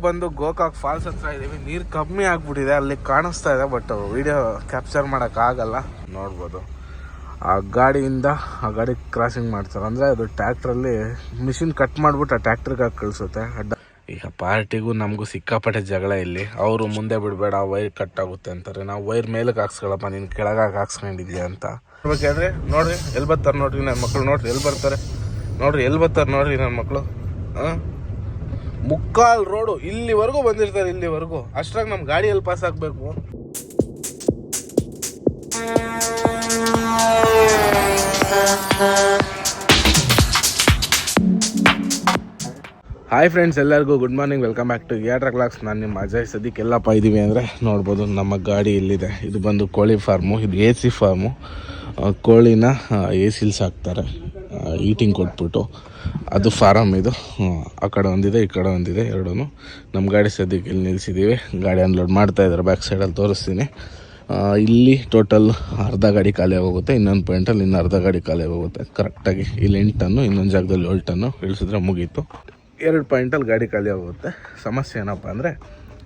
ಬಂದು ಗೋಕಾಕ್ ಫಾಲ್ಸ್ ಹತ್ರ ಇದೀವಿ. ನೀರು ಕಮ್ಮಿ ಆಗ್ಬಿಟ್ಟಿದೆ, ಅಲ್ಲಿ ಕಾಣಿಸ್ತಾ ಇದೆ, ಬಟ್ ವಿಡಿಯೋ ಕ್ಯಾಪ್ಚರ್ ಮಾಡೋಕ್ಕಾಗಲ್ಲ. ನೋಡ್ಬೋದು ಆ ಗಾಡಿಯಿಂದ ಆ ಗಾಡಿ ಕ್ರಾಸಿಂಗ್ ಮಾಡ್ತಾರೆ. ಅಂದರೆ ಅದು ಟ್ಯಾಕ್ಟ್ರಲ್ಲಿ ಮಿಷಿನ್ ಕಟ್ ಮಾಡಿಬಿಟ್ಟು ಆ ಟ್ಯಾಕ್ಟ್ರಿಗೆ ಹಾಕಿ ಕಳಿಸುತ್ತೆ ಅಡ್ಡ. ಈಗ ಪಾರ್ಟಿಗೂ ನಮಗೂ ಸಿಕ್ಕಾಪಟ್ಟೆ ಜಗಳ ಇಲ್ಲಿ. ಅವರು ಮುಂದೆ ಬಿಡಬೇಡ ವೈರ್ ಕಟ್ ಆಗುತ್ತೆ ಅಂತಾರೆ, ನಾವು ವೈರ್ ಮೇಲಕ್ಕೆ ಹಾಕ್ಸ್ಕೊಳಪ್ಪ, ನೀನು ಕೆಳಗಾಗಿ ಹಾಕ್ಸ್ಕೊಂಡಿದ್ಯಾ ಅಂತ. ನೋಡ್ಬೇಕಾದ್ರೆ ನೋಡ್ರಿ ಎಲ್ಲಿ ಬರ್ತಾರೆ ನೋಡ್ರಿ ನನ್ನ ಮಕ್ಕಳು, ನೋಡ್ರಿ ಎಲ್ಲಿ ಬರ್ತಾರೆ ನೋಡ್ರಿ, ಎಲ್ಲಿ ಬರ್ತಾರೆ ನೋಡ್ರಿ ನನ್ನ ಮಕ್ಕಳು. ಮುಕ್ಕಾಲ್ ರೋಡು ಇಲ್ಲಿವರೆಗೂ ಬಂದಿರ್ತಾರೆ, ಇಲ್ಲಿವರೆಗೂ. ಅಷ್ಟ್ರಾಗ ನಮ್ಮ ಗಾಡಿಯಲ್ಲಿ ಪಾಸ್ ಆಗಬೇಕು. ಹಾಯ್ ಫ್ರೆಂಡ್ಸ್, ಎಲ್ಲರಿಗೂ good morning, welcome back to Yatra clocks. ನಾನು ನಿಮ್ಮ ಅಜಯ್. ಸದ್ಯಕ್ಕೆ ಎಲ್ಲಪ್ಪ ಇದ್ದೀವಿ ಅಂದರೆ ನೋಡ್ಬೋದು, ನಮ್ಮ ಗಾಡಿ ಇಲ್ಲಿದೆ. ಇದು ಬಂದು ಕೋಳಿ ಫಾರ್ಮು, ಇದು ಎ ಸಿ ಫಾರ್ಮು. ಕೋಳಿನ ಎ ಸಿಲ್ ಸಾಕ್ತಾರೆ, ಈಟಿಂಗ್ ಕೊಟ್ಬಿಟ್ಟು. ಅದು ಫಾರಮ್ ಇದು. ಆ ಕಡೆ ಒಂದಿದೆ, ಈ ಕಡೆ ಒಂದಿದೆ, ಎರಡೂ. ನಮ್ಮ ಗಾಡಿ ಸದ್ಯಕ್ಕೆ ಇಲ್ಲಿ ನಿಲ್ಲಿಸಿದ್ದೀವಿ. ಗಾಡಿ ಅನ್ಲೋಡ್ ಮಾಡ್ತಾಯಿದ್ದಾರೆ, ಬ್ಯಾಕ್ ಸೈಡಲ್ಲಿ ತೋರಿಸ್ತೀನಿ. ಇಲ್ಲಿ ಟೋಟಲ್ ಅರ್ಧ ಗಾಡಿ ಖಾಲಿ ಆಗೋಗುತ್ತೆ, ಇನ್ನೊಂದು ಪಾಯಿಂಟಲ್ಲಿ ಇನ್ನು ಅರ್ಧ ಗಾಡಿ ಖಾಲಿ ಆಗೋಗುತ್ತೆ. ಕರೆಕ್ಟಾಗಿ ಇಲ್ಲಿ 8 ಟನ್ನು, ಇನ್ನೊಂದು ಜಾಗದಲ್ಲಿ 7 ಟನ್ನು ಇಳಿಸಿದ್ರೆ ಮುಗೀತು. 2 ಪಾಯಿಂಟಲ್ಲಿ ಗಾಡಿ ಖಾಲಿ ಆಗುತ್ತೆ. ಸಮಸ್ಯೆ ಏನಪ್ಪ ಅಂದರೆ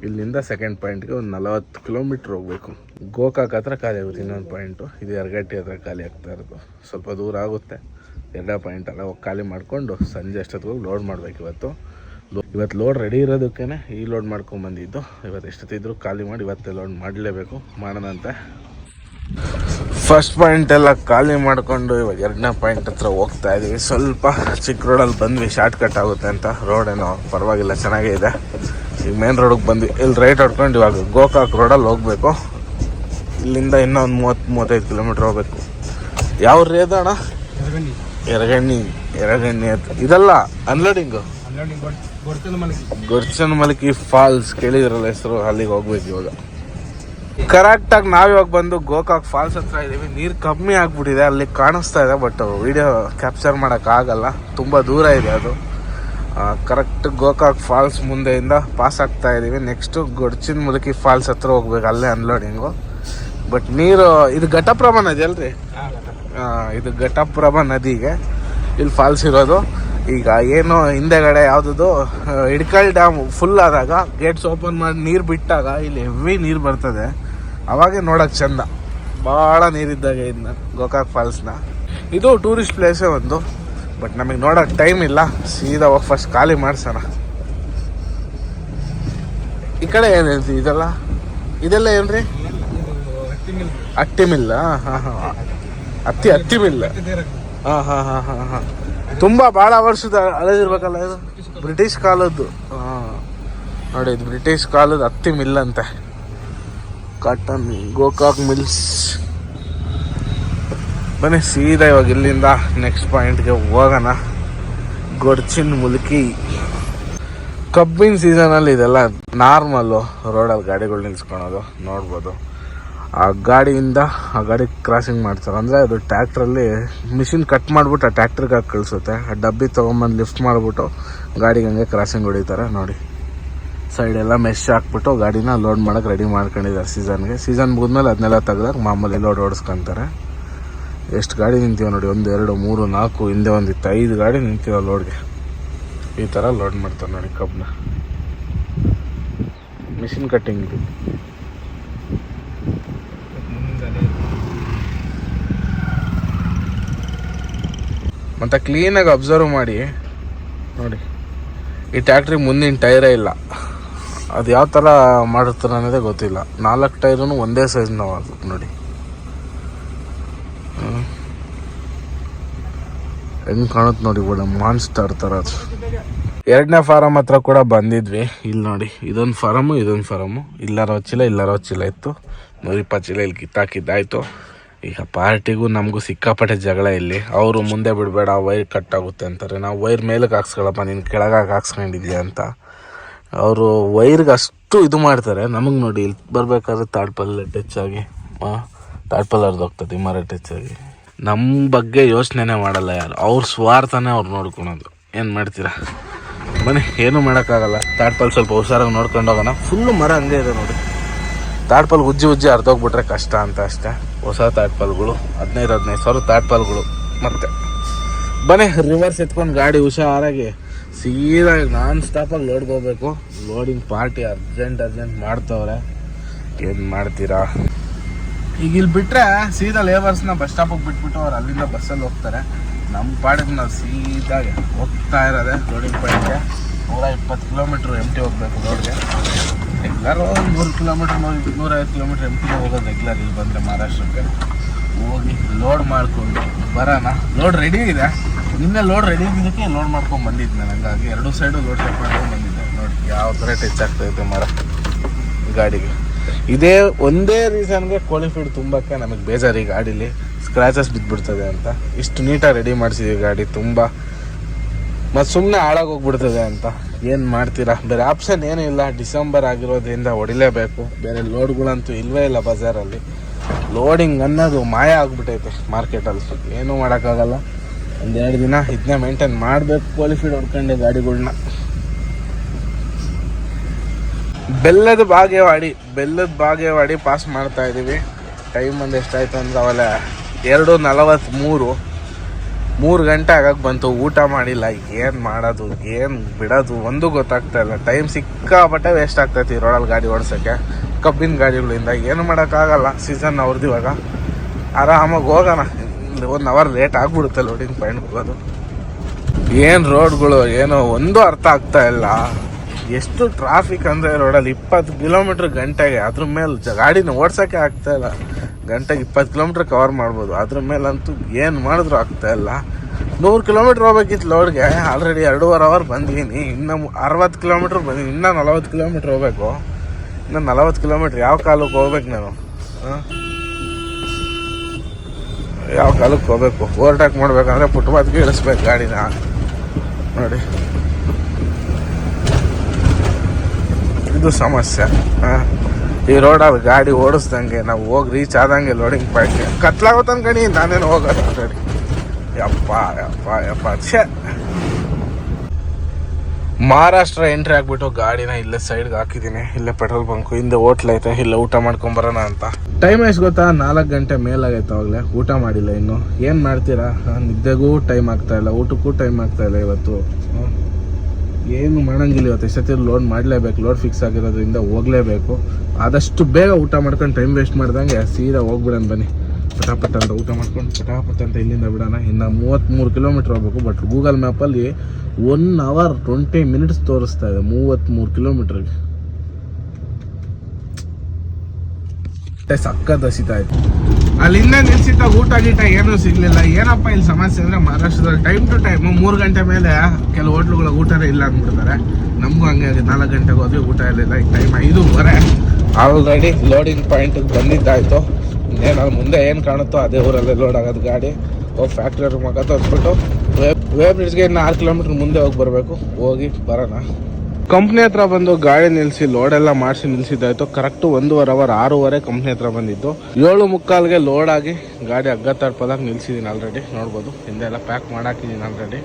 ಇಲ್ಲಿಂದ ಸೆಕೆಂಡ್ ಪಾಯಿಂಟ್ಗೆ ಒಂದು 40 ಕಿಲೋಮೀಟ್ರ್ ಹೋಗಬೇಕು. ಗೋಕಾಕ್ ಹತ್ರ ಖಾಲಿ ಆಗುತ್ತೆ ಇನ್ನೊಂದು ಪಾಯಿಂಟು. ಇದು ಯರಗಟ್ಟಿ ಹತ್ರ ಖಾಲಿ ಆಗ್ತಾ ಇರೋದು, ಸ್ವಲ್ಪ ದೂರ ಆಗುತ್ತೆ. 2 ಪಾಯಿಂಟಲ್ಲ ಹೋಗಿ ಖಾಲಿ ಮಾಡಿಕೊಂಡು ಸಂಜೆ ಅಷ್ಟೊತ್ತಿಗೆ ಲೋಡ್ ಮಾಡಬೇಕು. ಇವತ್ತು ಲೋಡ್ ರೆಡಿ ಇರೋದಕ್ಕೇ ಈ ಲೋಡ್ ಮಾಡ್ಕೊಂಬಂದಿದ್ದು. ಇವತ್ತು ಎಷ್ಟೊತ್ತಿದ್ರು ಖಾಲಿ ಮಾಡಿ ಇವತ್ತೇ ಲೋಡ್ ಮಾಡಲೇಬೇಕು. ಮಾಡೋಣಂತೆ. ಫಸ್ಟ್ ಪಾಯಿಂಟ್ ಎಲ್ಲ ಖಾಲಿ ಮಾಡಿಕೊಂಡು ಇವಾಗ 2ನೇ ಪಾಯಿಂಟ್ ಹತ್ರ ಹೋಗ್ತಾ ಇದ್ದೀವಿ. ಸ್ವಲ್ಪ ಚಿಕ್ಕ ರೋಡಲ್ಲಿ ಬಂದ್ವಿ, ಶಾರ್ಟ್ ಕಟ್ ಆಗುತ್ತೆ ಅಂತ. ರೋಡೇನೋ ಪರವಾಗಿಲ್ಲ, ಚೆನ್ನಾಗೇ ಇದೆ. ಈಗ ಮೇನ್ ರೋಡಿಗೆ ಬಂದ್ವಿ. ಇಲ್ಲಿ ರೈಟ್ ಹೊಡ್ಕೊಂಡು ಇವಾಗ ಗೋಕಾಕ್ ರೋಡಲ್ಲಿ ಹೋಗಬೇಕು. ಇಲ್ಲಿಂದ ಇನ್ನೂ ಒಂದು 30-35 ಕಿಲೋಮೀಟ್ರ್ ಹೋಗಬೇಕು. ಯಾವ ರೇದ ಅಣ್ಣ? ಯರಗಣ್ಣಿ ಹತ್ರ. ಇದೆಲ್ಲ ಅನ್ಲೋಡಿಂಗು ಗೊರ್ಚನಮಲಕಿ ಫಾಲ್ಸ್ ಕೇಳಿದ್ರಲ್ಲ ಹೆಸರು, ಅಲ್ಲಿಗೆ ಹೋಗ್ಬೇಕು ಇವಾಗ. ಕರೆಕ್ಟಾಗಿ ನಾವಿವಾಗ ಬಂದು ಗೋಕಾಕ್ ಫಾಲ್ಸ್ ಹತ್ರ ಇದ್ದೀವಿ. ನೀರು ಕಮ್ಮಿ ಆಗ್ಬಿಟ್ಟಿದೆ, ಅಲ್ಲಿ ಕಾಣಿಸ್ತಾ ಇದೆ, ಬಟ್ ವಿಡಿಯೋ ಕ್ಯಾಪ್ಚರ್ ಮಾಡೋಕ್ಕಾಗಲ್ಲ, ತುಂಬ ದೂರ ಇದೆ ಅದು. ಕರೆಕ್ಟ್ ಗೋಕಾಕ್ ಫಾಲ್ಸ್ ಮುಂದೆಯಿಂದ ಪಾಸ್ ಆಗ್ತಾ ಇದ್ದೀವಿ. ನೆಕ್ಸ್ಟು ಗೊರ್ಚನಮಲಕಿ ಫಾಲ್ಸ್ ಹತ್ರ ಹೋಗ್ಬೇಕು, ಅಲ್ಲೇ ಅನ್ಲೋಡಿಂಗು. ಬಟ್ ನೀರು ಇದು ಘಟಪ್ರಭಾ ನದಿ ಅಲ್ರಿ? ಇದು ಘಟಪ್ರಭಾ ನದಿಗೆ ಇಲ್ಲಿ ಫಾಲ್ಸ್ ಇರೋದು. ಈಗ ಏನು ಹಿಂದೆಗಡೆ ಯಾವುದದು ಇಡ್ಕಲ್ ಡ್ಯಾಮ್ ಫುಲ್ ಆದಾಗ ಗೇಟ್ಸ್ ಓಪನ್ ಮಾಡಿ ನೀರು ಬಿಟ್ಟಾಗ ಇಲ್ಲಿ ಹೆವಿ ನೀರು ಬರ್ತದೆ. ಅವಾಗೆ ನೋಡೋಕೆ ಚೆಂದ, ಭಾಳ ನೀರಿದ್ದಾಗ ಇದನ್ನ ಗೋಕಾಕ್ ಫಾಲ್ಸ್ನ. ಇದು ಟೂರಿಸ್ಟ್ ಪ್ಲೇಸೇ ಒಂದು, ಬಟ್ ನಮಗೆ ನೋಡೋಕೆ ಟೈಮ್ ಇಲ್ಲ. ಸೀದಾ ಹೋಗಿ ಫಸ್ಟ್ ಖಾಲಿ ಮಾಡ್ಸೋಣ. ಈ ಕಡೆ ಏನು ಹೇಳ್ತೀವಿ ಇದೆಲ್ಲ ಏನ್ರಿ? ಅಟ್ಟಿ ಮಿಲ್ಲ. ಹತ್ತಿ ಮಿಲ್ಲ. ಹಾಂ. ತುಂಬ ಭಾಳ ವರ್ಷದ ಹಳೇದಿರ್ಬೇಕಲ್ಲ ಇದು, ಬ್ರಿಟಿಷ್ ಕಾಲದ್ದು. ನೋಡಿ, ಇದು ಬ್ರಿಟಿಷ್ ಕಾಲದ ಹತ್ತಿ ಮಿಲ್ ಅಂತೆ. Cotton Gokak mills. ಬನ್ನಿ ಸೀದಾ ಇವಾಗ ಇಲ್ಲಿಂದ ನೆಕ್ಸ್ಟ್ ಪಾಯಿಂಟ್ಗೆ ಹೋಗೋಣ. ಗೊರ್ಚನಮಲಕಿ. ಕಬ್ಬಿನ ಸೀಸನಲ್ಲಿ ಇದೆಲ್ಲ ನಾರ್ಮಲ್ಲು, ರೋಡಲ್ಲಿ ಗಾಡಿಗಳು ನಿಲ್ಸ್ಕೊಳೋದು. ನೋಡ್ಬೋದು ಆ ಗಾಡಿಯಿಂದ ಆ ಗಾಡಿ ಕ್ರಾಸಿಂಗ್ ಮಾಡ್ತಾರೆ. ಅಂದರೆ ಅದು ಟ್ಯಾಕ್ಟ್ರಲ್ಲಿ ಮಿಷಿನ್ ಕಟ್ ಮಾಡಿಬಿಟ್ಟು ಆ ಟ್ಯಾಕ್ಟ್ರಿಗೆ ಹಾಕಿ ಕಳಿಸುತ್ತೆ. ಆ ಡಬ್ಬಿ ತೊಗೊಂಬಂದು ಲಿಫ್ಟ್ ಮಾಡಿಬಿಟ್ಟು ಗಾಡಿಗೆ ಹಂಗೆ ಕ್ರಾಸಿಂಗ್ ಹೊಡಿತಾರೆ. ನೋಡಿ, ಸೈಡೆಲ್ಲ ಮೆಶ್ ಹಾಕ್ಬಿಟ್ಟು ಗಾಡಿನ ಲೋಡ್ ಮಾಡೋಕ್ಕೆ ರೆಡಿ ಮಾಡ್ಕೊಂಡಿದ್ದಾರೆ ಸೀಸನ್ಗೆ. ಸೀಸನ್ ಮುಗಿದ್ಮೇಲೆ ಅದನ್ನೆಲ್ಲ ತೆಗ್ದಾಗ ಮಾಮೂಲಿ ಲೋಡ್ ಓಡಿಸ್ಕೊತಾರೆ. ಎಷ್ಟು ಗಾಡಿ ನಿಂತೀವಿ ನೋಡಿ, 1 2 3 4, ಹಿಂದೆ ಒಂದಿತ್ತು 5 ಗಾಡಿ ನಿಂತೀವ ಲೋಡ್ಗೆ. ಈ ಥರ ಲೋಡ್ ಮಾಡ್ತಾರೆ ನೋಡಿ ಕಬ್ಬನ್ನ. ಮಿಷಿನ್ ಕಟ್ಟಿಂಗ್ ಇದು. ಮತ್ತು ಕ್ಲೀನಾಗಿ ಅಬ್ಸರ್ವ್ ಮಾಡಿ ನೋಡಿ, ಈ ಟ್ಯಾಕ್ಟ್ರಿಗೆ ಮುಂದಿನ ಟೈರೇ ಇಲ್ಲ. ಅದು ಯಾವ ಥರ ಮಾಡಿರ್ತಾರೆ ಅನ್ನೋದೇ ಗೊತ್ತಿಲ್ಲ. 4 ಟೈರೂ ಒಂದೇ ಸೈಜ್ ನಾವು ಆಗ್ಬೇಕು ನೋಡಿ. ಹೆಂಗೆ ಕಾಣುತ್ತೆ ನೋಡಿ, ಒಳ್ಳೆ ಮಾನ್ಸ್ಟರ್ ಥರ ಅದು. 2ನೇ ಫಾರಮ್ ಹತ್ರ ಕೂಡ ಬಂದಿದ್ವಿ. ಇಲ್ಲಿ ನೋಡಿ, ಇದೊಂದು ಫಾರಮು, ಇಲ್ಲರ ಚೀಲ ಇತ್ತು. 120 ಚೀಲ ಇಲ್ಲಿ ಕಿತ್ತಾಕಿದ್ದಾಯಿತು. ಈಗ ಪಾರ್ಟಿಗೂ ನಮಗೂ ಸಿಕ್ಕಾಪಟ್ಟೆ ಜಗಳ ಇಲ್ಲಿ. ಅವರು ಮುಂದೆ ಬಿಡಬೇಡ ವೈರ್ ಕಟ್ ಆಗುತ್ತೆ ಅಂತಾರೆ, ನಾವು ವೈರ್ ಮೇಲಕ್ಕೆ ಹಾಕ್ಸ್ಕೊಳಪ್ಪ, ನೀನು ಕೆಳಗಾಗಿ ಹಾಕ್ಸ್ಕೊಂಡಿದ್ಯಾ ಅಂತ. ಅವರು ವೈರ್ಗೆ ಅಷ್ಟು ಇದು ಮಾಡ್ತಾರೆ. ನಮಗೆ ನೋಡಿ ಇಲ್ಲಿ ಬರಬೇಕಾದ್ರೆ ತಾಡ್ಪಲ್ ಟಚ್ ಆಗಿ ತಾಡ್ಪಲ್ ಹರಿದೋಗ್ತದೆ, ಮರ ಟಚ್ ಆಗಿ. ನಮ್ಮ ಬಗ್ಗೆ ಯೋಚನೆ ಮಾಡಲ್ಲ ಯಾರು, ಅವ್ರ ಸ್ವಾರ್ಥನೇ ಅವ್ರು ನೋಡ್ಕೊಳೋದು. ಏನು ಮಾಡ್ತೀರಾ? ಬನ್ನಿ, ಏನೂ ಮಾಡೋಕ್ಕಾಗಲ್ಲ. ತಾಡ್ಪಲ್ ಸ್ವಲ್ಪ ಹುಷಾರಾಗಿ ನೋಡ್ಕೊಂಡು ಹೋಗೋಣ. ಫುಲ್ಲು ಮರ ಹಂಗೆ ಇದೆ ನೋಡಿ. ತಾಡ್ಪಲ್ ಉಜ್ಜಿ ಹರಿದೋಗ್ಬಿಟ್ರೆ ಕಷ್ಟ ಅಂತ ಅಷ್ಟೇ. ಹೊಸ ತಾಟ್ಪಲ್ಗಳು 15,000 ತಾಟ್ಪಲ್ಗಳು. ಮತ್ತೆ ಬನ್ನಿ ರಿವರ್ಸ್ ಎತ್ಕೊಂಡು ಗಾಡಿ ಹುಷಾರಾಗಿ ಸೀದಾ ನಾನ್ ಸ್ಟಾಪಾಗಿ ಲೋಡ್ಗೆ ಹೋಗ್ಬೇಕು. ಲೋಡಿಂಗ್ ಪಾರ್ಟಿ ಅರ್ಜೆಂಟ್ ಮಾಡ್ತವ್ರೆ, ಏನು ಮಾಡ್ತೀರಾ. ಈಗ ಇಲ್ಲಿ ಬಿಟ್ಟರೆ ಸೀದಾ ಲೇಬರ್ಸ್ನ ಬಸ್ ಸ್ಟಾಪಿಗೆ ಬಿಟ್ಬಿಟ್ಟು ಅವ್ರು ಅಲ್ಲಿಂದ ಬಸ್ಸಲ್ಲಿ ಹೋಗ್ತಾರೆ. ನಮ್ಮ ಪಾಡಿಗೆ ನಾವು ಸೀದಾ ಹೋಗ್ತಾ ಇರೋದೆ ಲೋಡಿಂಗ್ ಪಾಯಿಂಟ್ಗೆ. 120 ಕಿಲೋಮೀಟ್ರ್ MT ಹೋಗಬೇಕು ರೋಡ್ಗೆ. ರೆಗ್ಯುಲರ್ 100 ಕಿಲೋಮೀಟ್ರ್ 150 ಕಿಲೋಮೀಟ್ರ್ MT ಹೋಗೋದು ರೆಗ್ಯುಲರ್. ಇಲ್ಲಿ ಬಂದರೆ ಮಹಾರಾಷ್ಟ್ರಕ್ಕೆ ಹೋಗಿ ಲೋಡ್ ಮಾಡ್ಕೊಂಡು ಬರೋಣ. ಲೋಡ್ ರೆಡಿ ಇದೆ, ನಿನ್ನೆ ಲೋಡ್ ರೆಡಿ ಇದ್ದಕ್ಕೆ ಲೋಡ್ ಮಾಡ್ಕೊಂಡು ಬಂದಿದ್ದೆ ನಾನು. ಹಂಗಾಗಿ 2 ಸೈಡು ಲೋಡ್ ಚೆಕ್ ಮಾಡ್ಕೊಂಡು ಬಂದಿದ್ದೆ. ನೋಡಿ ಯಾವ ಥರ ಟಚ್ ಆಗ್ತಾಯಿದೆ ಮರ ಗಾಡಿಗೆ. ಇದೇ ಒಂದೇ ರೀಸನ್ಗೆ ಕೋಳಿ ಫೀಡ್ ತುಂಬಕ್ಕೆ ನಮಗೆ ಬೇಜಾರು. ಈ ಗಾಡೀಲಿ ಸ್ಕ್ರ್ಯಾಚಸ್ ಬಿದ್ದುಬಿಡ್ತದೆ ಅಂತ ಇಷ್ಟು ನೀಟಾಗಿ ರೆಡಿ ಮಾಡಿಸಿದ್ದೀವಿ ಗಾಡಿ ತುಂಬ. ಮತ್ತು ಸುಮ್ಮನೆ ಹಾಳಾಗೋಗ್ಬಿಡ್ತದೆ ಅಂತ ಏನು ಮಾಡ್ತೀರಾ. ಬೇರೆ ಆಪ್ಷನ್ ಏನೂ ಇಲ್ಲ. ಡಿಸೆಂಬರ್ ಆಗಿರೋದ್ರಿಂದ ಹೊಡಿಲೇಬೇಕು. ಬೇರೆ ಲೋಡ್ಗಳಂತೂ ಇಲ್ಲವೇ ಇಲ್ಲ ಬಜಾರಲ್ಲಿ. ಲೋಡಿಂಗ್ ಅನ್ನೋದು ಮಾಯ ಆಗಿಬಿಟ್ಟೈತೆ ಮಾರ್ಕೆಟಲ್ಲಿ. ಏನೂ ಮಾಡೋಕ್ಕಾಗಲ್ಲ. 1-2 ದಿನ ಇದನ್ನೇ ಮೇಂಟೈನ್ ಮಾಡಬೇಕು. ಕೋಳಿ ಫೀಡ್ ಹೊಡ್ಕೊಂಡೆ ಗಾಡಿಗಳ್ನ. ಬೆಲ್ಲದ ಬಾಗೇವಾಡಿ ಪಾಸ್ ಮಾಡ್ತಾ ಇದ್ದೀವಿ. ಟೈಮ್ ಒಂದು ಎಷ್ಟಾಯ್ತು ಅಂದರೆ ಅವೆಲ್ಲ 2:43, 3 ಗಂಟೆ ಆಗಕ್ಕೆ ಬಂತು. ಊಟ ಮಾಡಿಲ್ಲ. ಏನು ಮಾಡೋದು ಏನು ಬಿಡೋದು ಒಂದು ಗೊತ್ತಾಗ್ತಾ ಇಲ್ಲ. ಟೈಮ್ ಸಿಕ್ಕಾಪಟ್ಟೆ ವೇಸ್ಟ್ ಆಗ್ತೈತಿ ರೋಡಲ್ಲಿ ಗಾಡಿ ಓಡಿಸೋಕ್ಕೆ ಕಬ್ಬಿನ ಗಾಡಿಗಳಿಂದ. ಏನು ಮಾಡೋಕ್ಕಾಗಲ್ಲ. ಸೀಸನ್ ಅವ್ರದ್ದು ಇವಾಗ. ಆರಾಮಾಗಿ ಹೋಗೋಣ. 1 ಅವರ್ ಲೇಟ್ ಆಗಿಬಿಡುತ್ತೆ ಲೋಡಿಂಗ್ ಪಾಯಿಂಟ್ಗೆ ಹೋಗೋದು. ಏನು ರೋಡ್ಗಳು ಏನೋ ಒಂದು ಅರ್ಥ ಆಗ್ತಾ ಇಲ್ಲ. ಎಷ್ಟು ಟ್ರಾಫಿಕ್ ಅಂದರೆ ರೋಡಲ್ಲಿ 20 ಕಿಲೋಮೀಟ್ರ್ ಗಂಟೆಗೆ. ಅದ್ರ ಮೇಲೆ ಗಾಡಿನ ಓಡ್ಸೋಕ್ಕೆ ಆಗ್ತಾಯಿಲ್ಲ. ಗಂಟೆಗೆ 20 ಕಿಲೋಮೀಟ್ರ್ ಕವರ್ ಮಾಡ್ಬೋದು. ಅದ್ರ ಮೇಲಂತೂ ಏನು ಮಾಡಿದ್ರು ಆಗ್ತಾಯಿಲ್ಲ. 100 ಕಿಲೋಮೀಟ್ರ್ ಹೋಗ್ಬೇಕಿತ್ತು ಲೋಡ್ಗೆ. ಆಲ್ರೆಡಿ 2.5 ಅವರ್ ಬಂದಿದ್ದೀನಿ. ಇನ್ನು 60 ಕಿಲೋಮೀಟ್ರ್ ಬಂದಿದ್ದೀನಿ. ಇನ್ನೂ 40 ಕಿಲೋಮೀಟ್ರ್ ಹೋಗ್ಬೇಕು. ಇನ್ನು 40 ಕಿಲೋಮೀಟ್ರ್ ಯಾವ ಕಾಲಕ್ಕೆ ಹೋಗ್ಬೇಕು ನಾನು? ಯಾವ ಕಾಲಕ್ಕೆ ಹೋಗ್ಬೇಕು? ಓವರ್ಟೇಕ್ ಮಾಡ್ಬೇಕಂದ್ರೆ ಫುಟ್ಪಾತ್ಗೆ ಇಳಿಸ್ಬೇಕು ಗಾಡಿನ. ನೋಡಿ ಇದು ಸಮಸ್ಯೆ. ಈ ರೋಡಲ್ಲಿ ಗಾಡಿ ಓಡಿಸ್ದಂಗೆ ನಾವು ಹೋಗಿ ರೀಚ್ ಆದಂಗೆ ಲೋಡಿಂಗ್ ಪಾಯಿಂಟ್ಗೆ ಕತ್ಲಾಗೋತನ ಗಣಿ ನಾನೇನು ಹೋಗೋದು ಗಾಡಿ. ಯಪ್ಪ ಛೇ. ಮಹಾರಾಷ್ಟ್ರ ಎಂಟ್ರಿ ಆಗಿಬಿಟ್ಟು ಗಾಡಿನ ಇಲ್ಲೇ ಸೈಡ್ಗೆ ಹಾಕಿದ್ದೀನಿ. ಇಲ್ಲೇ ಪೆಟ್ರೋಲ್ ಬಂಕು ಹಿಂದೆ ಹೋಟ್ಲ್ ಐತೆ. ಇಲ್ಲೇ ಊಟ ಮಾಡ್ಕೊಂಬರೋಣ ಅಂತ. ಟೈಮ್ ಎಷ್ಟು ಗೊತ್ತಾ? 4 ಗಂಟೆ ಮೇಲಾಗೈತೆ. ಅವಾಗಲೇ ಊಟ ಮಾಡಿಲ್ಲ ಇನ್ನು. ಏನು ಮಾಡ್ತೀರಾ? ನಿದ್ದೆಗೂ ಟೈಮ್ ಆಗ್ತಾಯಿಲ್ಲ, ಊಟಕ್ಕೂ ಟೈಮ್ ಆಗ್ತಾಯಿಲ್ಲ ಇವತ್ತು. ಏನು ಮಾಡೋಂಗಿಲ್ಲ ಇವತ್ತು. ಎಷ್ಟೊತ್ತಿ ಲೋಡ್ ಮಾಡಲೇಬೇಕು. ಲೋಡ್ ಫಿಕ್ಸ್ ಆಗಿರೋದ್ರಿಂದ ಹೋಗಲೇಬೇಕು. ಆದಷ್ಟು ಬೇಗ ಊಟ ಮಾಡ್ಕೊಂಡು ಟೈಮ್ ವೇಸ್ಟ್ ಮಾಡ್ದಂಗೆ ಸೀದಾ ಹೋಗ್ಬಿಡೋಣ ಬನ್ನಿ. ಪಟಾಪಟ್ ಅಂತ ಊಟ ಮಾಡ್ಕೊಂಡು ಪಟಾಪಟ್ ಅಂತ ಇಲ್ಲಿಂದ ಬಿಡೋಣ. ಇನ್ನು 33 ಕಿಲೋಮೀಟ್ರ್ ಹೋಗ್ಬೇಕು. ಬಟ್ ಗೂಗಲ್ ಮ್ಯಾಪಲ್ಲಿ 1 ಅವರ್ 20 ಮಿನಿಟ್ಸ್ ತೋರಿಸ್ತಾ ಇದೆ 33 ಕಿಲೋಮೀಟ್ರಿಗೆ. ಸಕ್ಕತ್ ಹಸಿತಾ ಇತ್ತು. ಅಲ್ಲಿಂದ ನಿಲ್ಸಿದ್ದ ಊಟ ಗೀಟ ಏನೂ ಸಿಗಲಿಲ್ಲ. ಏನಪ್ಪ ಇಲ್ಲಿ ಸಮಸ್ಯೆ ಅಂದರೆ ಮಹಾರಾಷ್ಟ್ರದಲ್ಲಿ ಟೈಮ್ ಟು ಟೈಮು 3 ಗಂಟೆ ಮೇಲೆ ಕೆಲವು ಹೋಟ್ಲುಗಳ ಊಟನೇ ಇಲ್ಲ ಅಂದ್ಬಿಡ್ತಾರೆ. ನಮಗೂ ಹಂಗೆ 4 ಗಂಟೆಗೆ ಹೋದ್ವಿ, ಊಟ ಇರಲಿಲ್ಲ. ಈಗ ಟೈಮ್ 5:15. ಆಲ್ರೆಡಿ ಲೋಡಿಂಗ್ ಪಾಯಿಂಟಿಗೆ ಬಂದಿದ್ದಾಯಿತು. ಇನ್ನೇನು ಮುಂದೆ ಏನು ಕಾಣುತ್ತೋ ಅದೇ ಊರಲ್ಲೇ ಲೋಡ್ ಆಗೋದು ಗಾಡಿ. ಹೋಗಿ ಫ್ಯಾಕ್ಟ್ರಿ ಮಗ ತೋರಿಸ್ಬಿಟ್ಟು ವೇ ಬ್ರಿಡ್ಜ್ಗೆ ಇನ್ನು 6 ಕಿಲೋಮೀಟ್ರ್ ಮುಂದೆ ಹೋಗಿ ಬರಬೇಕು. ಹೋಗಿ ಬರೋಣ. ಕಂಪ್ನಿ ಹತ್ರ ಬಂದು ಗಾಡಿ ನಿಲ್ಲಿಸಿ ಲೋಡೆಲ್ಲ ಮಾಡಿಸಿ ನಿಲ್ಲಿಸಿದ್ದಾಯಿತು. ಕರೆಕ್ಟು 1.5 ಅವರ್ 6:30 ಕಂಪ್ನಿ ಹತ್ರ ಬಂದಿದ್ದು. 7:45ಗೆ ಲೋಡ್ ಆಗಿ ಗಾಡಿ ಹಗ್ಗ ತಡ್ಪೋದಾಗ ನಿಲ್ಸಿದ್ದೀನಿ ಆಲ್ರೆಡಿ. ನೋಡ್ಬೋದು ಹಿಂದೆ ಎಲ್ಲ ಪ್ಯಾಕ್ ಮಾಡಾಕಿದ್ದೀನಿ ಆಲ್ರೆಡಿ.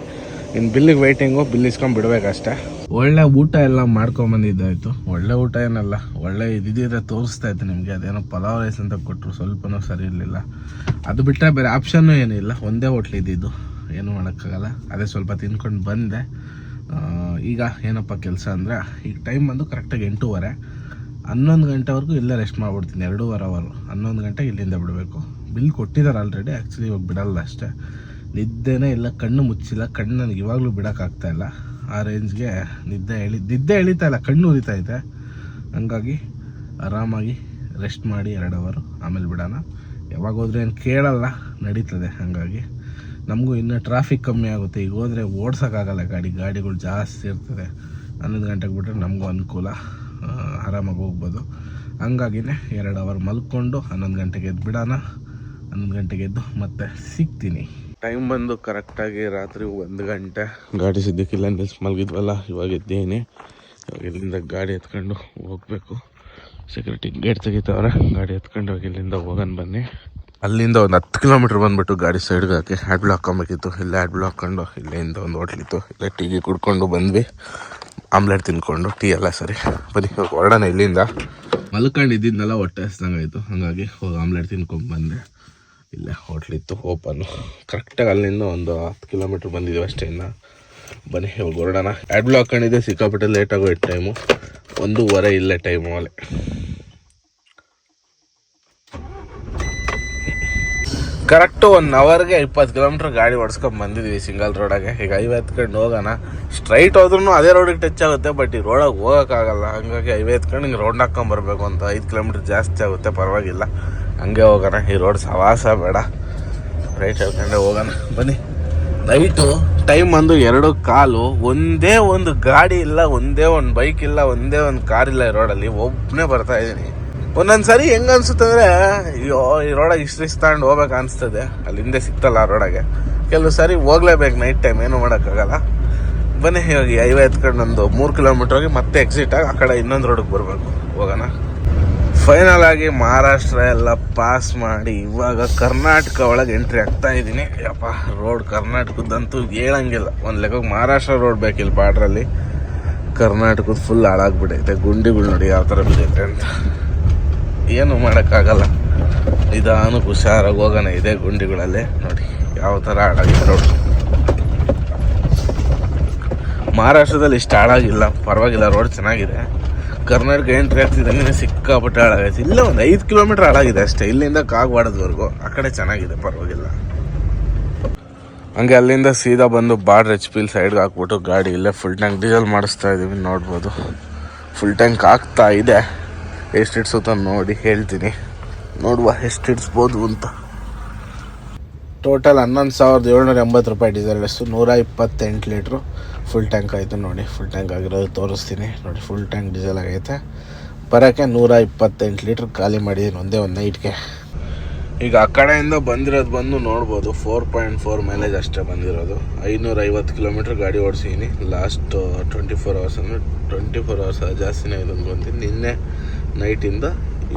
ಇನ್ನು ಬಿಲ್ಲಿಗೆ ವೆಯ್ಟಿಂಗು. ಬಿಲ್ ಇಸ್ಕೊಂಡು ಬಿಡಬೇಕಷ್ಟೇ. ಒಳ್ಳೆ ಊಟ ಎಲ್ಲ ಮಾಡ್ಕೊಂಬಂದಿದ್ದಾಯಿತು. ಒಳ್ಳೆ ಊಟ ಏನಲ್ಲ, ಒಳ್ಳೆ ಇದಿದ್ರೆ ತೋರಿಸ್ತಾ ಇತ್ತು ನಿಮಗೆ. ಅದೇನೋ ಪಲಾವ್ ರೈಸ್ ಅಂತ ಕೊಟ್ಟರು, ಸ್ವಲ್ಪನೂ ಸರಿ ಇರಲಿಲ್ಲ. ಅದು ಬಿಟ್ಟರೆ ಬೇರೆ ಆಪ್ಷನ್ನೂ ಏನಿಲ್ಲ. ಒಂದೇ ಹೋಟ್ಲ್ ಇದ್ದಿದ್ದು, ಏನೂ ಮಾಡೋಕ್ಕಾಗಲ್ಲ. ಅದೇ ಸ್ವಲ್ಪ ತಿನ್ಕೊಂಡು ಬಂದೆ. ಈಗ ಏನಪ್ಪ ಕೆಲಸ ಅಂದರೆ, ಈಗ ಟೈಮ್ ಬಂದು ಕರೆಕ್ಟಾಗಿ 8:30. 11 ಗಂಟೆವರೆಗೂ ಇಲ್ಲೇ ರೆಸ್ಟ್ ಮಾಡಿಬಿಡ್ತೀನಿ. 2.5 ಅವರು 11 ಗಂಟೆಗೆ ಇಲ್ಲಿಂದ ಬಿಡಬೇಕು. ಬಿಲ್ ಕೊಟ್ಟಿದ್ದಾರೆ ಆಲ್ರೆಡಿ. ಆ್ಯಕ್ಚುಲಿ ಇವಾಗ ಬಿಡಲ್ಲ ಅಷ್ಟೇ. ನಿದ್ದೆನೇ ಇಲ್ಲ, ಕಣ್ಣು ಮುಚ್ಚಿಲ್ಲ. ಕಣ್ಣು ನನಗೆ ಇವಾಗಲೂ ಬಿಡೋಕ್ಕಾಗ್ತಾಯಿಲ್ಲ. ಆ ರೇಂಜ್ಗೆ ನಿದ್ದೆ ಎಳಿತಾ ಇಲ್ಲ, ಕಣ್ಣು ಉರಿತೈತೆ. ಹಂಗಾಗಿ ಆರಾಮಾಗಿ ರೆಸ್ಟ್ ಮಾಡಿ 2 ಅವರು ಆಮೇಲೆ ಬಿಡೋಣ. ಯಾವಾಗ ಹೋದ್ರೆ ಏನು ಕೇಳಲ್ಲ, ನಡೀತದೆ. ಹಾಗಾಗಿ ನಮಗೂ ಇನ್ನೂ ಟ್ರಾಫಿಕ್ ಕಮ್ಮಿ ಆಗುತ್ತೆ. ಈಗ ಹೋದರೆ ಓಡ್ಸೋಕ್ಕಾಗಲ್ಲ ಗಾಡಿಗಳು ಜಾಸ್ತಿ ಇರ್ತದೆ. 11 ಗಂಟೆಗೆ ಬಿಟ್ಟರೆ ನಮಗೂ ಅನುಕೂಲ, ಆರಾಮಾಗಿ ಹೋಗ್ಬೋದು. ಹಂಗಾಗಿನೇ 2 ಅವರ್ ಮಲ್ಕೊಂಡು 11 ಗಂಟೆಗೆ ಎದ್ದು ಬಿಡೋಣ. 11 ಗಂಟೆಗೆ ಎದ್ದು ಮತ್ತೆ ಸಿಗ್ತೀನಿ. ಟೈಮ್ ಬಂದು ಕರೆಕ್ಟಾಗಿ ರಾತ್ರಿ 1 ಗಂಟೆ. ಗಾಡಿ ಸಿದ್ದಕ್ಕಿಲ್ಲ ನಿಲ್ಸಿ ಮಲಗಿದ್ವಲ್ಲ, ಇವಾಗ ಇದ್ದೀನಿ. ಇವಾಗ ಇಲ್ಲಿಂದ ಗಾಡಿ ಎತ್ಕೊಂಡು ಹೋಗಬೇಕು. ಸೆಕ್ಯೂರಿಟಿ ಗೇಟ್ ತೆಗಿತಾವ್ರೆ. ಗಾಡಿ ಎತ್ಕೊಂಡು ಹೋಗಿ ಇಲ್ಲಿಂದ ಹೋಗೋಣ ಬನ್ನಿ. ಅಲ್ಲಿಂದ ಒಂದು 10 ಕಿಲೋಮೀಟ್ರ್ ಬಂದುಬಿಟ್ಟು ಗಾಡಿ ಸೈಡ್ಗೆ ಹಾಕಿ ಹ್ಯಾಡ್ ಬ್ಲಾಕ್ ಹಾಕೊಬೇಕಿತ್ತು. ಇಲ್ಲೇ ಹ್ಯಾಡ್ ಬ್ಲಾಕ್ ಹಾಕ್ಕೊಂಡು ಇಲ್ಲಿಂದ ಒಂದು ಹೋಟ್ಲಿತ್ತು, ಇಲ್ಲೇ ಟೀ ಕುಡ್ಕೊಂಡು ಬಂದ್ವಿ. ಆಮ್ಲೆಟ್ ತಿನ್ಕೊಂಡು ಟೀ ಎಲ್ಲ ಸರಿ. ಬನ್ನಿ ಇವಾಗ ಹೊರಡೋಣ ಇಲ್ಲಿಂದ. ಮಲ್ಕೊಂಡಿದ್ದನ್ನೆಲ್ಲ ಹೊಟ್ಟೆ ಹಸ್ದಂಗೆ ಆಯಿತು. ಹಾಗಾಗಿ ಹೋಗಿ ಆಮ್ಲೆಟ್ ತಿನ್ಕೊಂಡು ಬಂದೆ. ಇಲ್ಲೇ ಹೋಟ್ಲಿತ್ತು ಓಪನ್ನು. ಕರೆಕ್ಟಾಗಿ ಅಲ್ಲಿಂದ ಒಂದು 10 ಕಿಲೋಮೀಟ್ರ್ ಬಂದಿದ್ದೀವಿ ಅಷ್ಟೇ. ಇನ್ನು ಬನ್ನಿ ಇವಾಗ ಹೊರಡೋಣ. ಆ್ಯಡ್ ಬ್ಲಾಕ್ ಹಾಕೊಂಡಿದ್ದೆ, ಸಿಕ್ಕಾಪಟ್ಟೆ ಲೇಟ್ ಆಗೋಯ್ತು ಟೈಮು. 1:15 ಇಲ್ಲೇ ಟೈಮು ಅಲ್ಲೇ. ಕರೆಕ್ಟು 1 ಅವರ್ಗೆ 20 ಕಿಲೋಮೀಟ್ರ್ ಗಾಡಿ ಓಡಿಸ್ಕೊಂಡು ಬಂದಿದ್ವಿ ಸಿಂಗಲ್ ರೋಡಾಗೆ. ಈಗ 50 ಎತ್ಕೊಂಡು ಹೋಗೋಣ. ಸ್ಟ್ರೈಟ್ ಹೋದ್ರೂ ಅದೇ ರೋಡಿಗೆ ಟಚ್ ಆಗುತ್ತೆ, ಬಟ್ ಈ ರೋಡಾಗೆ ಹೋಗೋಕ್ಕಾಗಲ್ಲ. ಹಂಗಾಗಿ 50 ಎತ್ಕೊಂಡು ಹಿಂಗೆ ರೋಡ್ ಹಾಕ್ಕೊಂಬರ್ಬೇಕು ಅಂತ. 5 ಕಿಲೋಮೀಟ್ರ್ ಜಾಸ್ತಿ ಆಗುತ್ತೆ, ಪರವಾಗಿಲ್ಲ, ಹಂಗೆ ಹೋಗೋಣ. ಈ ರೋಡ್ ಸವಾಸ ಬೇಡ, ರೈಟ್ ಹೇಳ್ಕೊಂಡೆ ಹೋಗೋಣ. ಬನ್ನಿ. ನೈಟು ಟೈಮ್ ಬಂದು 2:15. ಒಂದೇ ಒಂದು ಗಾಡಿ ಇಲ್ಲ, ಒಂದೇ ಒಂದು ಬೈಕ್ ಇಲ್ಲ, ಒಂದೇ ಒಂದು ಕಾರ್ ಇಲ್ಲ ಈ ರೋಡಲ್ಲಿ. ಒಬ್ಬನೇ ಬರ್ತಾ ಇದ್ದೀನಿ. ಒಂದೊಂದು ಸರಿ ಹೆಂಗೆ ಅನ್ಸುತ್ತೆ ಅಂದರೆ, ಅಯ್ಯೋ ಈ ರೋಡಾಗೆ ಇಷ್ಟು ತಗೊಂಡು ಹೋಗ್ಬೇಕು ಅನಿಸ್ತದೆ. ಅಲ್ಲಿ ಹಿಂದೆ ಸಿಗ್ತಲ್ಲ ಆ ರೋಡಾಗೆ. ಕೆಲವು ಸರಿ ಹೋಗ್ಲೇಬೇಕು ನೈಟ್ ಟೈಮ್, ಏನೂ ಮಾಡೋಕ್ಕಾಗಲ್ಲ. ಬನ್ನಿ ಇವಾಗ 50 ಎತ್ಕೊಂಡು ಒಂದು 3 ಕಿಲೋಮೀಟ್ರ್ ಹೋಗಿ ಮತ್ತೆ ಎಕ್ಸಿಟ್ ಆಗಿ ಆ ಕಡೆ ಇನ್ನೊಂದು ರೋಡಿಗೆ ಬರಬೇಕು, ಹೋಗೋಣ. ಫೈನಲ್ ಆಗಿ ಮಹಾರಾಷ್ಟ್ರ ಎಲ್ಲ ಪಾಸ್ ಮಾಡಿ ಇವಾಗ ಕರ್ನಾಟಕ ಒಳಗೆ ಎಂಟ್ರಿ ಆಗ್ತಾ ಇದ್ದೀನಿ. ಯಪ್ಪ, ರೋಡ್ ಕರ್ನಾಟಕದಂತೂ ಹೇಳಂಗಿಲ್ಲ. ಒಂದು ಲೆಕ್ಕಕ್ಕೆ ಮಹಾರಾಷ್ಟ್ರ ರೋಡ್ ಬೇಕಿಲ್ಲ ಬಾರ್ಡ್ರಲ್ಲಿ. ಕರ್ನಾಟಕದ ಫುಲ್ ಹಾಳಾಗ್ಬಿಟ್ಟೈತೆ. ಗುಂಡಿಗಳು ನೋಡಿ ಯಾವ ಥರ ಬಿದ್ದೈತೆ ಅಂತ. ಏನು ಮಾಡೋಕ್ಕಾಗಲ್ಲ, ನಿಧಾನಕ್ಕೆ ಹುಷಾರಾಗಿ ಹೋಗೋಣ. ಇದೇ ಗುಂಡಿಗಳಲ್ಲೇ ನೋಡಿ ಯಾವ ಥರ ಹಾಳಾಗಿದೆ ರೋಡ್. ಮಹಾರಾಷ್ಟ್ರದಲ್ಲಿ ಇಷ್ಟು ಹಾಳಾಗಿಲ್ಲ, ಪರವಾಗಿಲ್ಲ, ರೋಡ್ ಚೆನ್ನಾಗಿದೆ. ಕರ್ನಾಟಕ ಎಂಟ್ರಿ ಆಗ್ತಿದ್ದಂಗೆ ಸಿಕ್ಕಾಪಟ್ಟೆ ಹಾಳಾಗೈತೆ. ಇಲ್ಲ ಒಂದು 5 ಕಿಲೋಮೀಟ್ರ್ ಹಾಳಾಗಿದೆ ಅಷ್ಟೇ, ಇಲ್ಲಿಂದ ಕಾಗವಾಡದವರೆಗೂ. ಆ ಕಡೆ ಚೆನ್ನಾಗಿದೆ, ಪರವಾಗಿಲ್ಲ. ಹಂಗೆ ಅಲ್ಲಿಂದ ಸೀದಾ ಬಂದು ಬಾರ್ಡ್ರ್ HP ಸೈಡ್ಗೆ ಹಾಕ್ಬಿಟ್ಟು ಗಾಡಿ ಇಲ್ಲೇ ಫುಲ್ ಟ್ಯಾಂಕ್ ಡೀಸೆಲ್ ಮಾಡಿಸ್ತಾ ಇದ್ದೀವಿ. ನೋಡ್ಬೋದು ಫುಲ್ ಟ್ಯಾಂಕ್ ಆಗ್ತಾ ಇದೆ. ಎಷ್ಟು ಇಡ್ಸುತ್ತ ನೋಡಿ ಹೇಳ್ತೀನಿ, ನೋಡುವ ಎಷ್ಟು ಇಡ್ಸ್ಬೋದು ಅಂತ. ಟೋಟಲ್ 11,780 ರೂಪಾಯಿ ಡೀಸೆಲ್. ಎಷ್ಟು 128 ಲೀಟ್ರು ಫುಲ್ ಟ್ಯಾಂಕ್ ಆಯಿತು. ನೋಡಿ ಫುಲ್ ಟ್ಯಾಂಕ್ ಆಗಿರೋದು ತೋರಿಸ್ತೀನಿ. ನೋಡಿ ಫುಲ್ ಟ್ಯಾಂಕ್ ಡೀಸೆಲ್ ಆಗೈತೆ. ಬರೋಕ್ಕೆ 128 ಲೀಟ್ರ್ ಖಾಲಿ ಮಾಡಿದ್ದೀನಿ ಒಂದೇ ಒಂದು ನೈಟ್ಗೆ. ಈಗ ಆ ಕಡೆಯಿಂದ ಬಂದಿರೋದು ಬಂದು ನೋಡ್ಬೋದು 4.4 ಮೈಲೇಜ್ ಅಷ್ಟೇ ಬಂದಿರೋದು. 550 ಕಿಲೋಮೀಟ್ರ್ ಗಾಡಿ ಓಡಿಸಿದ್ದೀನಿ ಲಾಸ್ಟ್ 24 ಅವರ್ಸ್. ಅಂದರೆ 24 ಅವರ್ಸ್ ಜಾಸ್ತಿನೇ ಇದೆ ಅಂದ್ಕೊತೀನಿ. ನಿನ್ನೆ ನೈಟಿಂದ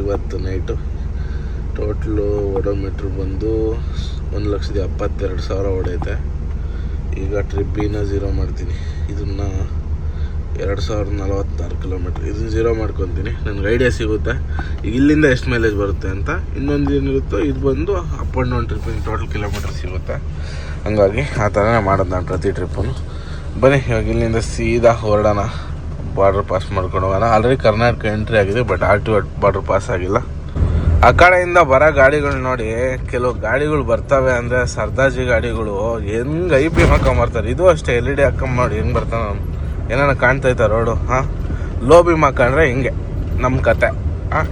ಇವತ್ತು ನೈಟು ಟೋಟ್ಲು ಓಡೋಮೀಟ್ರ್ ಬಂದು 1,72,000 ಹೊಡೆಯುತ್ತೆ. ಈಗ ಟ್ರಿಪ್ಪಿನ 0 ಮಾಡ್ತೀನಿ. ಇದನ್ನು 2,046 ಕಿಲೋಮೀಟ್ರ್ ಇದು 0 ಮಾಡ್ಕೊತೀನಿ. ನನಗೆ ಐಡಿಯಾ ಸಿಗುತ್ತೆ ಈಗ ಇಲ್ಲಿಂದ ಎಷ್ಟು ಮೈಲೇಜ್ ಬರುತ್ತೆ ಅಂತ. ಇನ್ನೊಂದು ಏನಿರುತ್ತೋ ಇದು ಬಂದು up and down tripping total kilometre ಸಿಗುತ್ತೆ. ಹಂಗಾಗಿ ಆ ಥರನೇ ಮಾಡೋದು ನಾನು ಪ್ರತಿ ಟ್ರಿಪ್ಪು. ಬನ್ನಿ ಇವಾಗ ಇಲ್ಲಿಂದ ಸೀದಾ ಹೊರಡೋಣ. ಬಾರ್ಡ್ರ್ ಪಾಸ್ ಮಾಡ್ಕೊಂಡು ಹೋಗೋಣ. ಆಲ್ರೆಡಿ ಕರ್ನಾಟಕ ಎಂಟ್ರಿ ಆಗಿದೆ, ಬಟ್ RTO ಬಾರ್ಡ್ರ್ ಪಾಸ್ ಆಗಿಲ್ಲ. ಆ ಕಡೆಯಿಂದ ಬರೋ ಗಾಡಿಗಳು ನೋಡಿ, ಕೆಲವು ಗಾಡಿಗಳು ಬರ್ತವೆ ಅಂದರೆ ಸರ್ದಾಜಿ ಗಾಡಿಗಳು ಹೆಂಗೆ IP ಹಾಕೊಂಬರ್ತಾರೆ. ಇದು ಅಷ್ಟೇ LED ಹಾಕೊಂಡ್ ನೋಡಿ ಹೆಂಗೆ ಬರ್ತಾನೆ. ಏನಾರ ಕಾಣ್ತೈತೆ ರೋಡು. ಲೋ ಬೀಮ್ ಹಾಕೊಂಡ್ರೆ ಹಿಂಗೆ ನಮ್ಮ ಕತೆ.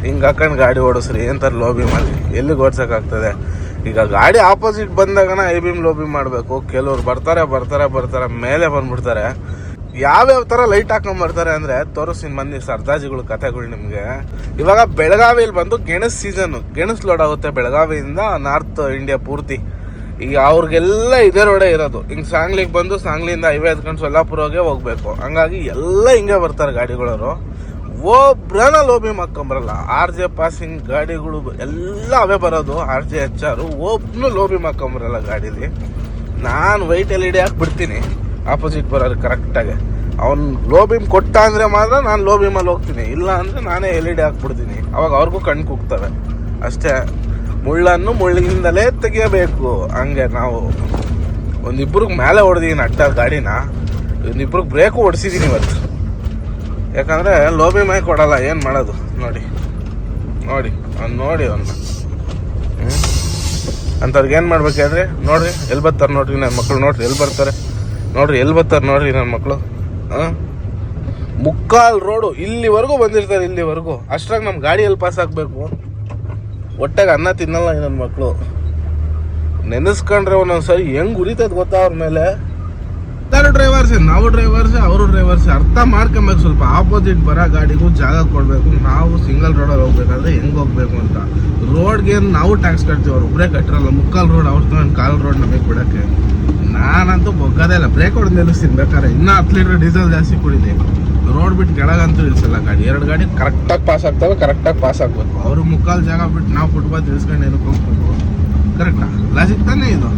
ಹಿಂಗೆ ಹಾಕೊಂಡು ಗಾಡಿ ಓಡಿಸ್ರಿ ಅಂತಾರೆ ಲೋ ಬೀಮಲ್ಲಿ. ಎಲ್ಲಿಗೆ ಓಡ್ಸೋಕ್ಕಾಗ್ತದೆ? ಈಗ ಗಾಡಿ ಆಪೋಸಿಟ್ ಬಂದಾಗನ ಐ ಬೀಮ್ ಲೋ ಬೀಮ್ ಮಾಡಬೇಕು. ಕೆಲವ್ರು ಬರ್ತಾರೆ ಮೇಲೆ ಬಂದ್ಬಿಡ್ತಾರೆ. ಯಾವ್ಯಾವ ಥರ ಲೈಟ್ ಹಾಕೊಂಬರ್ತಾರೆ ಅಂದರೆ ತೋರಿಸ್ತೀನಿ ಮಂದಿ ಸರ್ದಾಜಿಗಳು ಕಥೆಗಳು ನಿಮಗೆ. ಇವಾಗ ಬೆಳಗಾವಿಯಲ್ಲಿ ಬಂದು ಗೆಣಸು ಸೀಸನ್ನು, ಗೆಣಸು ಲೋಡ್ ಆಗುತ್ತೆ ಬೆಳಗಾವಿಯಿಂದ ನಾರ್ತ್ ಇಂಡಿಯಾ ಪೂರ್ತಿ. ಈಗ ಅವ್ರಿಗೆಲ್ಲ ಇದೇ ರೋಡೇ ಇರೋದು. ಹಿಂಗೆ ಸಾಂಗ್ಲಿಗೆ ಬಂದು ಸಾಂಗ್ಲಿಯಿಂದ ಹೈವೇ ಎತ್ಕೊಂಡು ಸೊಲ್ಲಾಪುರಗೆ ಹೋಗ್ಬೇಕು. ಹಂಗಾಗಿ ಎಲ್ಲ ಹಿಂಗೆ ಬರ್ತಾರೆ ಗಾಡಿಗಳವರು. ಒಬ್ರನ ಲೋ ಬೀಮ್ ಹಾಕೊಂಬರಲ್ಲ. RJ ಪಾಸಿಂಗ್ ಗಾಡಿಗಳು ಎಲ್ಲ ಅವೇ ಬರೋದು. RJ HR ಒಬ್ಬನು ಲೋ ಬೀಮ್ ಹಾಕೊಂಬರಲ್ಲ ಗಾಡೀಲಿ. ನಾನು ವೈಟ್ LED ಹಾಕ್ಬಿಡ್ತೀನಿ ಆಪೋಸಿಟ್ ಬರೋರು ಕರೆಕ್ಟಾಗಿ. ಅವ್ನು ಲೋ ಬೀಮ್ ಕೊಟ್ಟ ಅಂದರೆ ಮಾತ್ರ ನಾನು ಲೋ ಬೀಮಲ್ಲಿ ಹೋಗ್ತೀನಿ, ಇಲ್ಲ ಅಂದರೆ ನಾನೇ LED ಹಾಕ್ಬಿಡ್ತೀನಿ. ಅವಾಗ ಅವ್ರಿಗೂ ಕಣ್ಣು ಕುಗ್ತವೆ ಅಷ್ಟೇ. ಮುಳ್ಳನ್ನು ಮುಳ್ಳಿಂದಲೇ ತೆಗಿಯಬೇಕು. ಹಂಗೆ ನಾವು ಒಂದಿಬ್ರಿಗೆ ಮೇಲೆ ಹೊಡೆದಿದ್ದೀನಿ ಅಡ್ಡ ಗಾಡಿನ. ಒಂದಿಬ್ರಿಗೆ ಬ್ರೇಕು ಹೊಡ್ಸಿದ್ದೀನಿ ಇವತ್ತು. ಯಾಕಂದರೆ ಲೋ ಬೀಮೇ ಕೊಡಲ್ಲ, ಏನು ಮಾಡೋದು. ನೋಡಿ ಅವ್ನು ಅಂಥವ್ರಿಗೆ ಏನು ಮಾಡ್ಬೇಕಾದ್ರೆ ನೋಡ್ರಿ ಎಲ್ಲಿ ಬರ್ತಾರೆ ನೋಡ್ರಿ ನನ್ನ ಮಕ್ಕಳು. ನೋಡ್ರಿ ಎಲ್ಲಿ ಬರ್ತಾರೆ ನೋಡ್ರಿ ನನ್ನ ಮಕ್ಕಳು. ಮುಕ್ಕಾಲು ರೋಡು ಇಲ್ಲಿವರೆಗೂ ಬಂದಿರ್ತಾರೆ, ಇಲ್ಲಿವರೆಗೂ. ಅಷ್ಟ್ರಾಗ ನಮ್ಮ ಗಾಡಿ ಎಲ್ಲಿ ಪಾಸ್ ಆಗಬೇಕು? ಹೊಟ್ಟೆಗೆ ಅನ್ನ ತಿನ್ನಲ್ಲ ನನ್ನ ಮಕ್ಕಳು. ನೆನೆಸ್ಕೊಂಡ್ರೆ ಒಂದೊಂದು ಸರಿ ಹೆಂಗೆ ಉರಿತದ ಗೊತ್ತಾ ಅವ್ರ ಮೇಲೆ. ಎಲ್ಲರೂ ಡ್ರೈವರ್ಸೇ, ನಾವು ಡ್ರೈವರ್ಸೇ, ಅವರು ಡ್ರೈವರ್ಸೇ. ಅರ್ಥ ಮಾಡ್ಕೊಬೇಕು ಸ್ವಲ್ಪ. ಆಪೋಸಿಟ್ ಬರೋ ಗಾಡಿಗೂ ಜಾಗ ಕೊಡಬೇಕು. ನಾವು ಸಿಂಗಲ್ ರೋಡಲ್ಲಿ ಹೋಗ್ಬೇಕಾದ್ರೆ ಹೆಂಗೆ ಹೋಗ್ಬೇಕು ಅಂತ. ರೋಡ್ಗೆ ನಾವು ಟ್ಯಾಕ್ಸ್ ಕಟ್ತೀವಿ, ಅವ್ರು ಒಬ್ಬರೇ ಕಟ್ಟಿರಲ್ಲ. ಮುಕ್ಕಾಲು ರೋಡ್ ಅವ್ರ ತಗೊಂಡು ಕಾಲು ರೋಡ್ ನಮಗೆ ಬಿಡೋಕ್ಕೆ. ನಾನಂತೂ ಬೊಗ್ಗದೇ ಇಲ್ಲ, ಬ್ರೇಕ್ ಹೊಡೆದು ನಿಲ್ಲಿಸ್ತೀನಿ ಬೇಕಾದ್ರೆ. ಇನ್ನೂ 10 ಲೀಟ್ರ್ ಡೀಸೆಲ್ ಜಾಸ್ತಿ ಕುಡಿತೀನಿ. ರೋಡ್ ಬಿಟ್ಟು ಕೆಳಗಂತೂ ಇಳಿಸಲ್ಲ ಗಾಡಿ. 2 ಗಾಡಿ ಕರೆಕ್ಟಾಗಿ ಪಾಸ್ ಆಗ್ತವೆ, ಕರೆಕ್ಟಾಗಿ ಪಾಸ್ ಆಗಬೇಕು. ಅವರು ಮುಕ್ಕಾಲು ಜಾಗ ಬಿಟ್ಟು ನಾವು ಫುಟ್ಪಾತ್ ಇಳಿಸ್ಕೊಂಡು ಏನಕ್ಕೆ ಹೋಗ್ಬೇಕು? ಕರೆಕ್ಟಾ? ಲಾಜಿಕ್ ತಾನೇ ಇದು.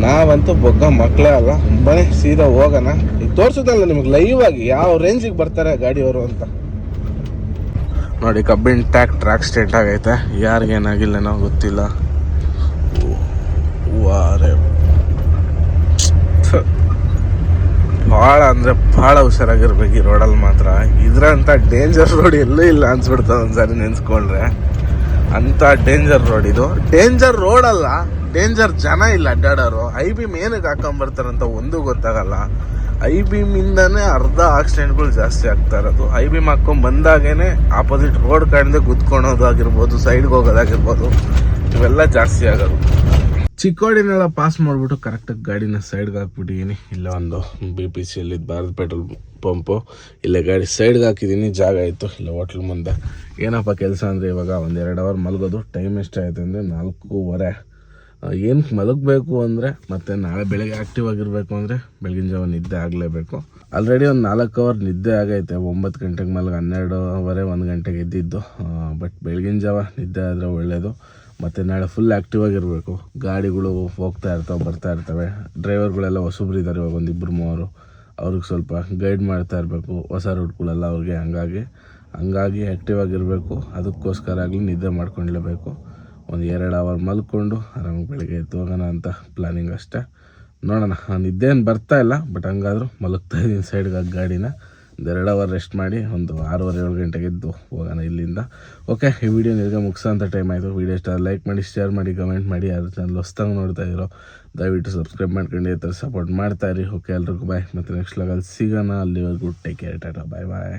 ನಾವಂತೂ ಬೊಗ್ಗ ಮಕ್ಕಳೇ ಅಲ್ಲ. ಬನ್ನಿ ಸೀದಾ ಹೋಗೋಣ. ಈಗ ತೋರಿಸೋದಲ್ಲ ನಿಮ್ಗೆ ಲೈವ್ ಆಗಿ ಯಾವ ರೇಂಜಿಗೆ ಬರ್ತಾರೆ ಗಾಡಿಯವರು ಅಂತ. ನೋಡಿ ಕಬ್ಬಿನ ಟ್ರ್ಯಾಕ್ ಸ್ಟೇಟ್ ಆಗೈತೆ. ಯಾರಿಗೇನಾಗಿಲ್ಲನೋ ಗೊತ್ತಿಲ್ಲ. ವಾರೆ ಭಾಳ ಅಂದರೆ ಭಾಳ ಹುಷಾರಾಗಿರ್ಬೇಕು ಈ ರೋಡಲ್ಲಿ ಮಾತ್ರ. ಇದ್ರಂಥ ಡೇಂಜರ್ ರೋಡ್ ಎಲ್ಲೂ ಇಲ್ಲ ಅನ್ಸ್ಬಿಡ್ತದೆ ಒಂದ್ಸರಿ ನೆನೆಸ್ಕೊಂಡ್ರೆ. ಅಂಥ ಡೇಂಜರ್ ರೋಡ್ ಇದು. ಡೇಂಜರ್ ರೋಡ್ ಅಲ್ಲ, ಡೇಂಜರ್ ಜನ ಇಲ್ಲ ಅಡ್ಡಾಡೋರು. ಐ ಬೀಮ್ ಏನಕ್ಕೆ ಹಾಕೊಂಬರ್ತಾರಂತ ಒಂದು ಗೊತ್ತಾಗಲ್ಲ. ಐ ಬೀಮಿಂದನೇ ಅರ್ಧ ಆಕ್ಸಿಡೆಂಟ್ಗಳು ಜಾಸ್ತಿ ಆಗ್ತಾ ಇರೋದು. ಐ ಬೀಮ್ ಹಾಕ್ಕೊಂಡು ಬಂದಾಗೇ ಆಪೋಸಿಟ್ ರೋಡ್ ಕಾಣ್ದೆ ಕುತ್ಕೊಳೋದು ಆಗಿರ್ಬೋದು, ಸೈಡ್ಗೆ ಹೋಗೋದಾಗಿರ್ಬೋದು, ಇವೆಲ್ಲ ಜಾಸ್ತಿ ಆಗೋದು. ಚಿಕ್ಕೋಡಿನೆಲ್ಲ ಪಾಸ್ ಮಾಡಿಬಿಟ್ಟು ಕರೆಕ್ಟಾಗಿ ಗಾಡಿನ ಸೈಡ್ಗೆ ಹಾಕ್ಬಿಟ್ಟಿದ್ದೀನಿ. ಇಲ್ಲ ಒಂದು BPCL ಭಾರತ್ ಪೆಟ್ರೋಲ್ ಪಂಪು, ಇಲ್ಲೇ ಗಾಡಿ ಸೈಡ್ಗೆ ಹಾಕಿದ್ದೀನಿ, ಜಾಗ ಆಯಿತು. ಇಲ್ಲ ಹೋಟ್ಲ್ ಮುಂದೆ ಏನಪ್ಪ ಕೆಲಸ ಅಂದರೆ ಇವಾಗ ಒಂದು 2 ಅವರ್ ಮಲಗೋದು. ಟೈಮ್ ಎಷ್ಟಾಯಿತು ಅಂದರೆ 4:15. ಏನಕ್ಕೆ ಮಲಗಬೇಕು ಅಂದರೆ ಮತ್ತು ನಾಳೆ ಬೆಳಗ್ಗೆ ಆ್ಯಕ್ಟಿವ್ ಆಗಿರಬೇಕು ಅಂದರೆ ಬೆಳಗಿನ ಜಾವ ನಿದ್ದೆ ಆಗಲೇಬೇಕು. ಆಲ್ರೆಡಿ ಒಂದು 4 ಅವರ್ ನಿದ್ದೆ ಆಗೈತೆ. 9 ಗಂಟೆಗೆ ಮಲಗ 12:15 1 ಗಂಟೆಗೆ ಎದ್ದಿದ್ದು. ಬಟ್ ಬೆಳಗಿನ ಜಾವ ನಿದ್ದೆ ಆದರೆ ಒಳ್ಳೆಯದು. ಮತ್ತು ನಾಳೆ ಫುಲ್ ಆ್ಯಕ್ಟಿವ್ ಆಗಿರಬೇಕು. ಗಾಡಿಗಳು ಹೋಗ್ತಾ ಇರ್ತವೆ, ಬರ್ತಾ ಇರ್ತವೆ. ಡ್ರೈವರ್ಗಳೆಲ್ಲ ಹೊಸಬ್ರು ಇದ್ದಾರೆ ಇವಾಗ, 1-2-3 ಅವ್ರಿಗೆ ಸ್ವಲ್ಪ ಗೈಡ್ ಮಾಡ್ತಾ ಇರಬೇಕು, ಹೊಸ ರೂಟ್ಗಳೆಲ್ಲ ಅವ್ರಿಗೆ. ಹಂಗಾಗಿ ಆ್ಯಕ್ಟಿವ್ ಆಗಿರಬೇಕು. ಅದಕ್ಕೋಸ್ಕರ ಆಗಲಿ ನಿದ್ದೆ ಮಾಡ್ಕೊಂಡಿರಬೇಕು. ಒಂದು 2 ಅವರ್ ಮಲ್ಕೊಂಡು ಆರಾಮಾಗಿ ಬೆಳಿಗ್ಗೆ ಎದ್ದು ಹೋಗೋಣ ಅಂತ ಪ್ಲ್ಯಾನಿಂಗ್ ಅಷ್ಟೇ. ನೋಡೋಣ, ನಿದ್ದೆ ಏನು ಬರ್ತಾ ಇಲ್ಲ, ಬಟ್ ಹಂಗಾದರೂ ಮಲಗ್ತಾ ಇದ್ದೀನಿ ಸೈಡ್ಗೆ ಗಾಡಿನ. ಒಂದು 2 ಅವರ್ ರೆಸ್ಟ್ ಮಾಡಿ ಒಂದು 6:30-7 ಗಂಟೆಗೆ ಎದ್ದು ಹೋಗೋಣ ಇಲ್ಲಿಂದ. ಓಕೆ, ಈ ವಿಡಿಯೋ ನಿಮಗೆ ಮುಗಿಸೋಂಥ ಟೈಮ್ ಆಯಿತು. ವಿಡಿಯೋ ಇಷ್ಟ ಲೈಕ್ ಮಾಡಿ, ಶೇರ್ ಮಾಡಿ, ಕಮೆಂಟ್ ಮಾಡಿ. ಯಾರು ಚಾನಲ್ ಹೊಸ್ದಾಗಿ ನೋಡ್ತಾ ಇರೋ ದಯವಿಟ್ಟು ಸಬ್ಸ್ಕ್ರೈಬ್ ಮಾಡ್ಕೊಂಡು ಈ ಥರ ಸಪೋರ್ಟ್ ಮಾಡ್ತಾಯಿರಿ. ಓಕೆ, ಎಲ್ರಿಗೂ ಬಾಯ್. ಮತ್ತು ನೆಕ್ಸ್ಟ್ ಲಾಗಲ್ಲಿ ಸಿಗೋಣ. ಅಲ್ಲಿವರೆಗೂ ಟೇಕ್ ಕೇರ್, ಟಾಟಾ, ಬಾಯ್ ಬಾಯ್.